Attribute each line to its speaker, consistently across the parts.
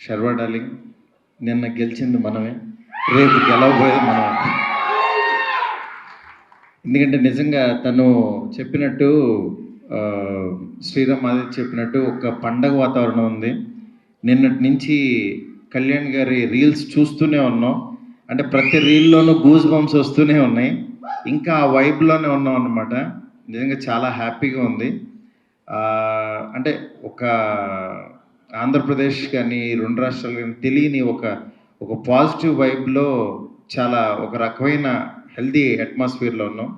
Speaker 1: Sharwa darling, నిన్న గెలిచింది మనమే, రేపు గెలవబోయేది మనమే. ఎందుకంటే నిజంగా తను చెప్పినట్టు శ్రీరామ్ ఆదిత్య చెప్పినట్టు ఒక పండగ వాతావరణం ఉంది. నిన్నటి నుంచి కళ్యాణ్ గారి రీల్స్ చూస్తూనే ఉన్నాం. అంటే ప్రతి రీల్లోనూ గూస్ బంప్స్ వస్తూనే ఉన్నాయి. ఇంకా ఆ వైబ్లోనే ఉన్నాం అన్నమాట. నిజంగా చాలా హ్యాపీగా ఉంది. అంటే ఒక ఆంధ్రప్రదేశ్ కానీ రెండు రాష్ట్రాలు కానీ తెలియని ఒక పాజిటివ్ వైబ్లో చాలా ఒక రకమైన హెల్దీ అట్మాస్ఫియర్లో ఉన్నాం.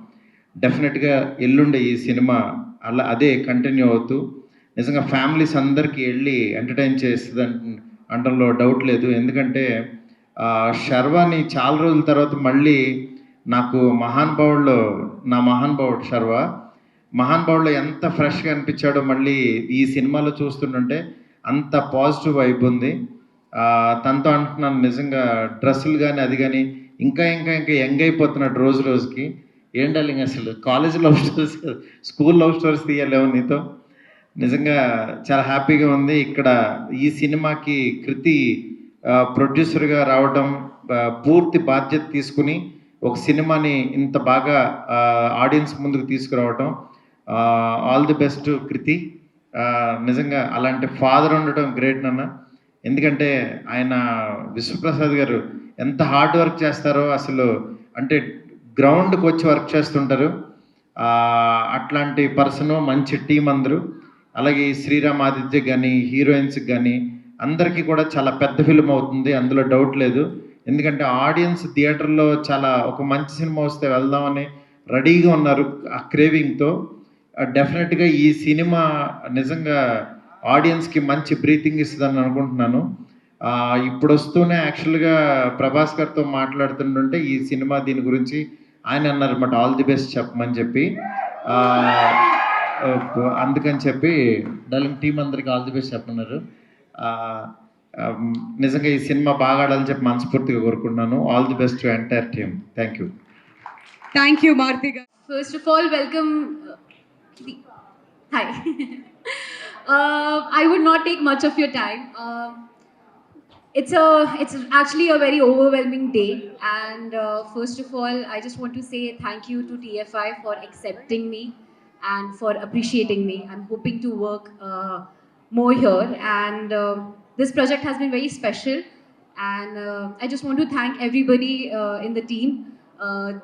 Speaker 1: డెఫినెట్గా ఎల్లుండే ఈ సినిమా అదే కంటిన్యూ అవుతూ నిజంగా ఫ్యామిలీస్ అందరికీ వెళ్ళి ఎంటర్టైన్ చేస్తుంది అనడంలో డౌట్ లేదు. ఎందుకంటే శర్వాని చాలా రోజుల తర్వాత మళ్ళీ నాకు నా మహానుభావుడు మహానుభావుడులో ఎంత ఫ్రెష్గా అనిపించాడో మళ్ళీ ఈ సినిమాలో చూస్తుంటే అంత పాజిటివ్ వైబ్ ఉంది. తనతో అంటున్నాను నిజంగా డ్రెస్సులు కానీ అది కానీ ఇంకా ఇంకా ఇంకా యంగ్ అయిపోతున్నాడు రోజు రోజుకి. ఏం డార్లింగ్ అసలు college love stories, school love stories తీయలేవు నీతో. నిజంగా చాలా హ్యాపీగా ఉంది. ఇక్కడ ఈ సినిమాకి కృతి ప్రొడ్యూసర్గా రావడం, పూర్తి బాధ్యత తీసుకుని ఒక సినిమాని ఇంత బాగా ఆడియన్స్ ముందుకు తీసుకురావడం, ఆల్ ది బెస్ట్ కృతి. నిజంగా అలాంటి ఫాదర్ ఉండటం గ్రేట్ నాన్న. ఎందుకంటే ఆయన విశ్వప్రసాద్ గారు ఎంత హార్డ్ వర్క్ చేస్తారో అసలు, అంటే గ్రౌండ్కి వచ్చి వర్క్ చేస్తుంటారు. అట్లాంటి పర్సను, మంచి టీం అందరూ. అలాగే శ్రీరామ్ ఆదిత్య కానీ హీరోయిన్స్కి కానీ అందరికీ కూడా చాలా పెద్ద ఫిల్మ్ అవుతుంది, అందులో డౌట్ లేదు. ఎందుకంటే ఆడియన్స్ థియేటర్లో చాలా ఒక మంచి సినిమా వస్తే వెళ్దామని రెడీగా ఉన్నారు ఆ క్రేవింగ్తో. డెఫినెట్గా ఈ సినిమా నిజంగా ఆడియన్స్కి మంచి బ్రీతింగ్ ఇస్తుందని అనుకుంటున్నాను. ఇప్పుడు వస్తూనే యాక్చువల్గా ప్రభాస్ గారితో మాట్లాడుతుంటే ఈ సినిమా దీని గురించి ఆయన అన్నారు అన్నమాట, ఆల్ ది బెస్ట్ చెప్పమని చెప్పి. అందుకని చెప్పి డార్లింగ్ టీం అందరికి ఆల్ ది బెస్ట్ చెప్పన్నారు. నిజంగా ఈ సినిమా బాగా ఆడాలని చెప్పి మనస్ఫూర్తిగా కోరుకుంటున్నాను. All the best to entire team. Thank you.
Speaker 2: Thank you Maruthi గారు.
Speaker 3: First of all, welcome. Hi. I would not take much of your time. It's actually a very overwhelming day, and first of all, I just want to say thank you to TFI for accepting me and for appreciating me. I'm hoping to work more here, and this project has been very special, and I just want to thank everybody in the team,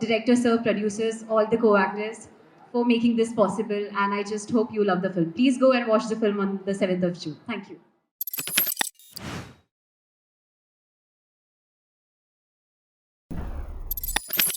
Speaker 3: director sir, producers, all the co-actors for making this possible, and I just hope you love the film. Please go and watch the film on the 7th of June. Thank you.